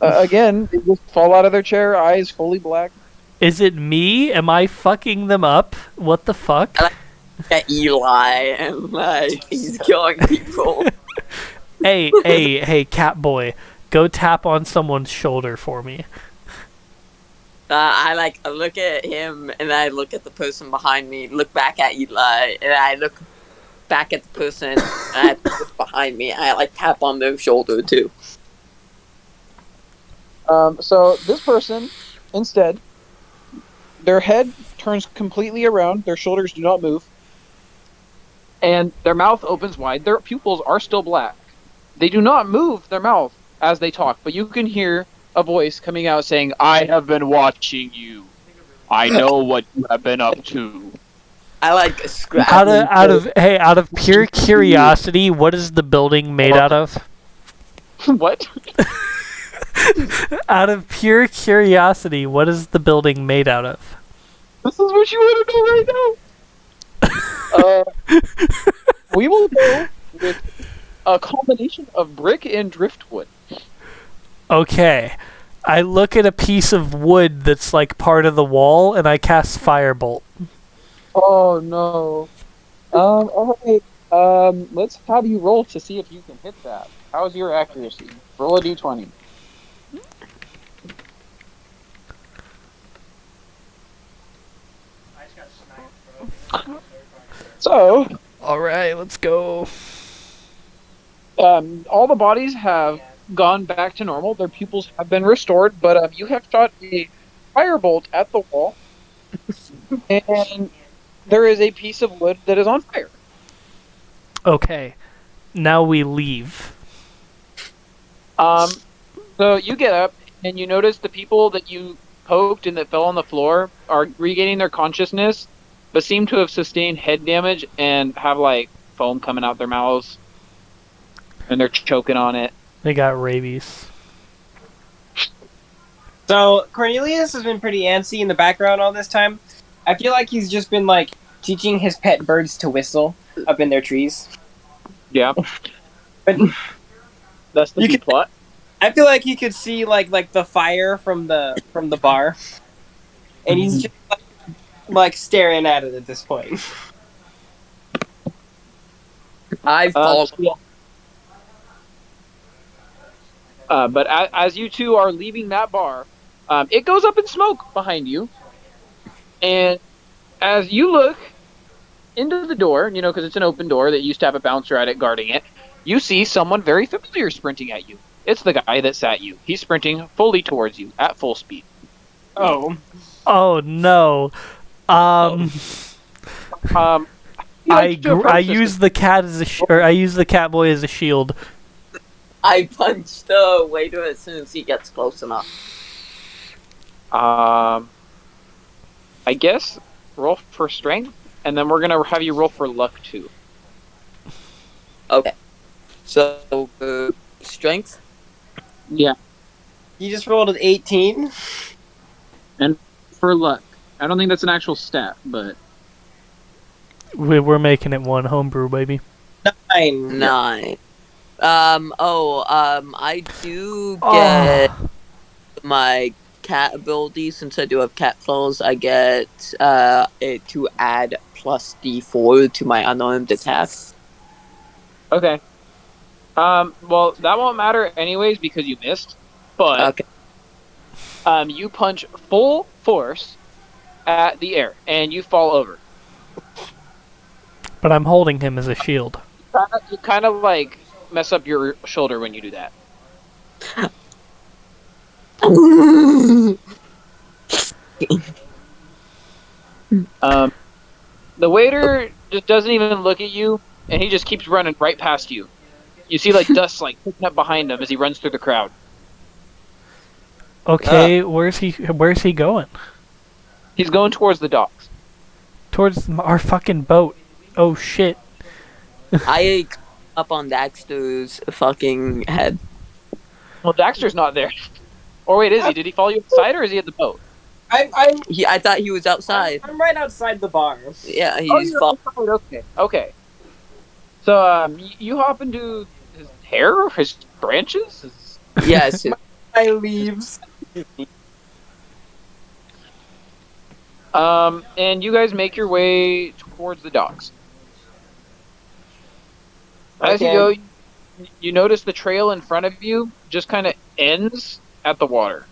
Again, they just fall out of their chair, eyes fully black. Is it me? Am I fucking them up? What the fuck? At Eli and like he's killing people. Hey, cat boy. Go tap on someone's shoulder for me. I look at him and I look at the person behind me, look back at Eli, and I look back at the person and I look behind me. I like tap on their shoulder too. So this person, instead, their head turns completely around, their shoulders do not move, and their mouth opens wide. Their pupils are still black. They do not move their mouth as they talk, but you can hear a voice coming out saying, "I have been watching you. I know what you have been up to." I like scratch. Out of pure curiosity, what is the building made out of? What? Out of pure curiosity, what is the building made out of? This is what you want to know right now. We will go with a combination of brick and driftwood. Okay. I look at a piece of wood that's like part of the wall and I cast Firebolt. Oh no. Alright. Let's have you roll to see if you can hit that. How's your accuracy? Roll a d20. So, All right, let's go. all the bodies have gone back to normal. Their pupils have been restored, but you have shot a firebolt at the wall, and there is a piece of wood that is on fire. Okay, now we leave. So you get up and you notice the people that you poked and that fell on the floor are regaining their consciousness, but seem to have sustained head damage and have like foam coming out their mouths, and they're choking on it. They got rabies. So Cornelius has been pretty antsy in the background all this time. I feel like he's just been like teaching his pet birds to whistle up in their trees. Yeah, But that's the You B can- plot. I feel like he could see like the fire from the bar, and he's just like staring at it at this point. I follow. But as you two are leaving that bar, it goes up in smoke behind you, and as you look into the door, because it's an open door that used to have a bouncer at it guarding it, you see someone very familiar sprinting at you. It's the guy that sat you. He's sprinting fully towards you at full speed. Oh, Oh no. Um, I use the cat as I use the cat boy as a shield. I punch the waiter as soon as he gets close enough. I guess roll for strength, and then we're gonna have you roll for luck too. Okay. So, strength? Yeah, he just rolled an 18. and for luck. I don't think that's an actual stat, but We're making it one homebrew, baby. 9. 9. I do get my cat ability. Since I do have cat claws, I get it to add plus D4 to my unarmed attack. okay. Well, that won't matter anyways because you missed. But Okay. you punch full force at the air, and you fall over. But I'm holding him as a shield. You kind of like mess up your shoulder when you do that. The waiter just doesn't even look at you, and he just keeps running right past you. You see like dust like picking up behind him as he runs through the crowd. Okay, where's he going? He's going towards the docks. Towards our fucking boat. Oh shit. I up on Daxter's fucking head. Well, Daxter's not there. Or wait, is he? Did he follow you outside, or is he at the boat? I thought he was outside. I'm right outside the bar. Yeah, he's you're outside. Okay. So, you hop into his hair, his branches. Yes. My leaves. And you guys make your way towards the docks. As you go, you notice the trail in front of you just kind of ends at the water.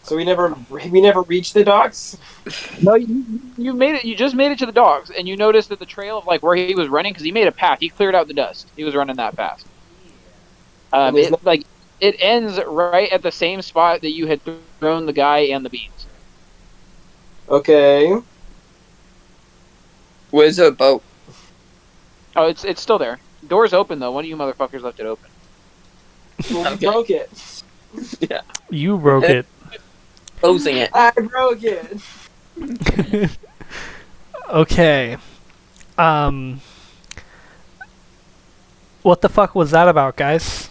So we never reached the docks. No, you made it. You just made it to the docks, and you noticed that the trail of like where he was running, because he made a path. He cleared out the dust. He was running that fast. It ends right at the same spot that you had thrown the guy and the beans. Okay. Where's the boat? Oh, it's still there. Door's open though. One of you motherfuckers left it open. Well, Okay. we broke it. Yeah. You broke it. Closing it. I broke it. Okay. What the fuck was that about, guys?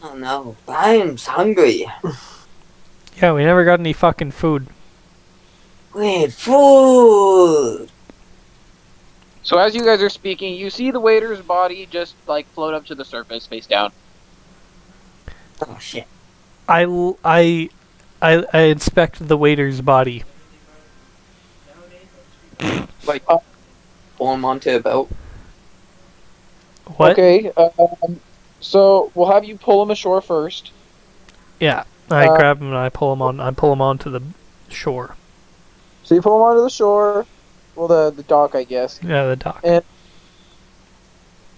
Oh no. I'm hungry. Yeah, we never got any fucking food. Wait, food! So as you guys are speaking, you see the waiter's body just like float up to the surface, face down. Oh shit. I inspect the waiter's body. Like, pull him onto a boat. What? Okay. So we'll have you pull him ashore first. Yeah. I grab him and I pull him on. I pull him onto the shore. So you pull him onto the shore, well, the dock, I guess, Yeah, the dock. and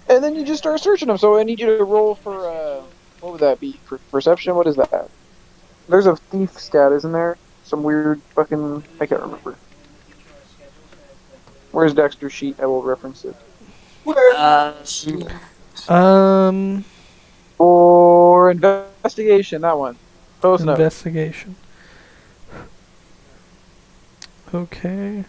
then you just start searching him. So I need you to roll for what would that be? Perception? What is that? There's a thief stat, isn't there? Some weird fucking I can't remember. Where's Dexter's sheet? I will reference it. Um, Or investigation, that one. Close enough. investigation. Okay.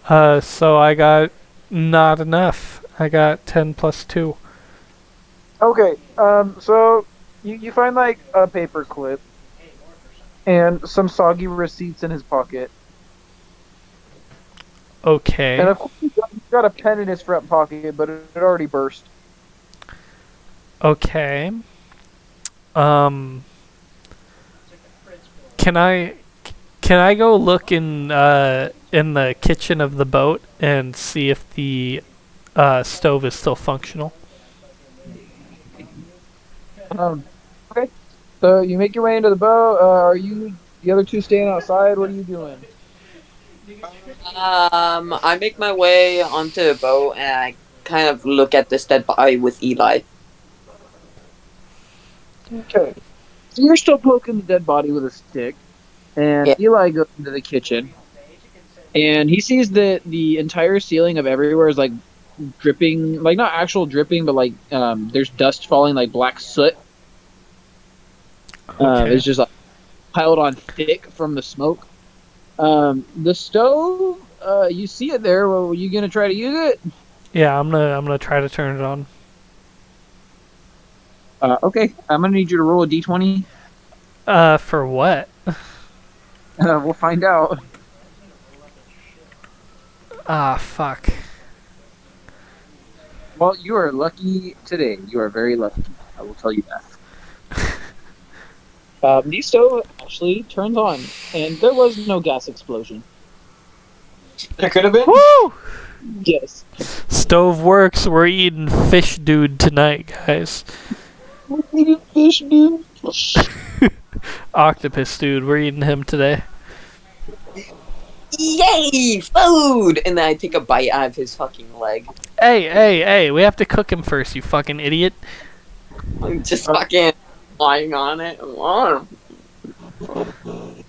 So I got not enough. I got 10 plus 2. Okay, so you find like a paper clip and some soggy receipts in his pocket. Okay. And of course he's got a pen in his front pocket, but it already burst. Okay. Um, can I go look in the kitchen of the boat and see if the stove is still functional? Okay. So you make your way into the boat. Are you the other two staying outside? What are you doing? I make my way onto the boat and I kind of look at this dead body with Eli. Okay. So you're still poking the dead body with a stick, and Yeah. Eli goes into the kitchen, and he sees that the entire ceiling of everywhere is like dripping, like not actual dripping, but like there's dust falling, like black soot. Okay. It's just like piled on thick from the smoke. The stove, you see it there. Well, are you gonna try to use it? Yeah, I'm gonna try to turn it on. Okay. I'm gonna need you to roll a d20. For what? We'll find out. Ah, fuck. Well, you are lucky today. You are very lucky. I will tell you that. The stove actually turns on, and there was no gas explosion. There could have been. Woo! Yes. Stove works. We're eating fish dude tonight, guys. Fish, dude. Octopus dude. We're eating him today. Yay! Food! And then I take a bite out of his fucking leg. Hey! We have to cook him first, you fucking idiot. I'm just fucking lying on it.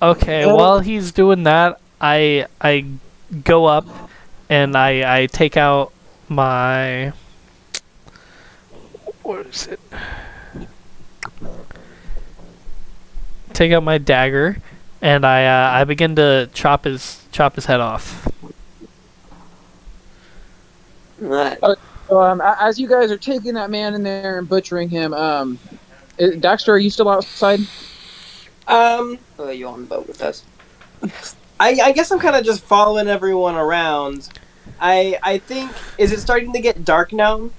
Okay, while he's doing that, I go up and I take out my, what is it? Take out my dagger and I begin to chop his head off. As you guys are taking that man in there and butchering him, Daxter, are you still outside? Are you on the boat with us? I guess I'm kind of just following everyone around. I think, is it starting to get dark now?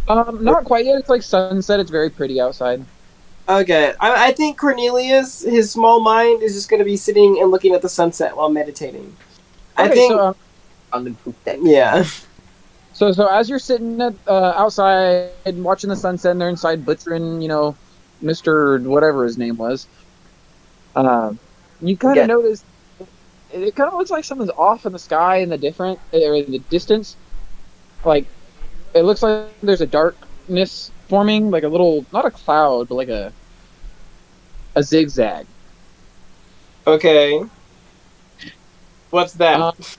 Not quite yet. It's like sunset. It's very pretty outside. Okay, I think Cornelius, his small mind, is just going to be sitting and looking at the sunset while meditating. I think, So, On the poop deck. yeah. so as you're sitting outside and watching the sunset, and they're inside butchering, Mr. whatever his name was, you kind of notice it kind of looks like something's off in the sky in the distance. Like, it looks like there's a darkness forming, like a little, not a cloud, but like a zigzag. Okay. What's that?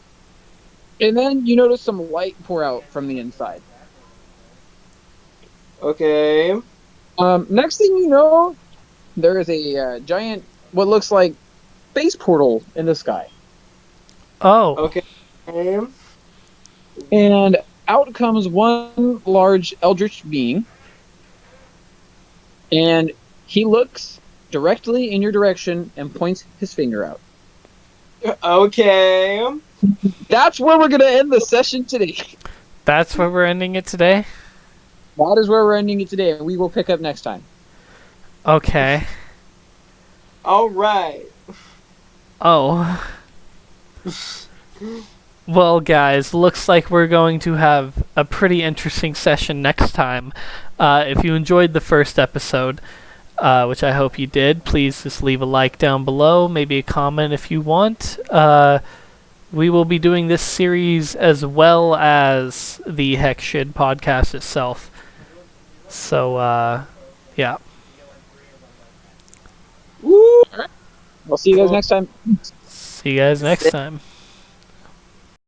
And then you notice some light pour out from the inside. Okay. Next thing you know, there is a giant, what looks like space portal in the sky. Oh. Okay. And out comes one large eldritch being. And he looks directly in your direction and points his finger out. Okay. That's where we're going to end the session today. That's where we're ending it today? That is where we're ending it today, and we will pick up next time. Okay. All right. Oh. Well, guys, looks like we're going to have a pretty interesting session next time. If you enjoyed the first episode, which I hope you did, please just leave a like down below, maybe a comment if you want. We will be doing this series as well as the Heck Shid podcast itself. So, yeah. Woo! All right. We'll see you guys next time. See you guys next time.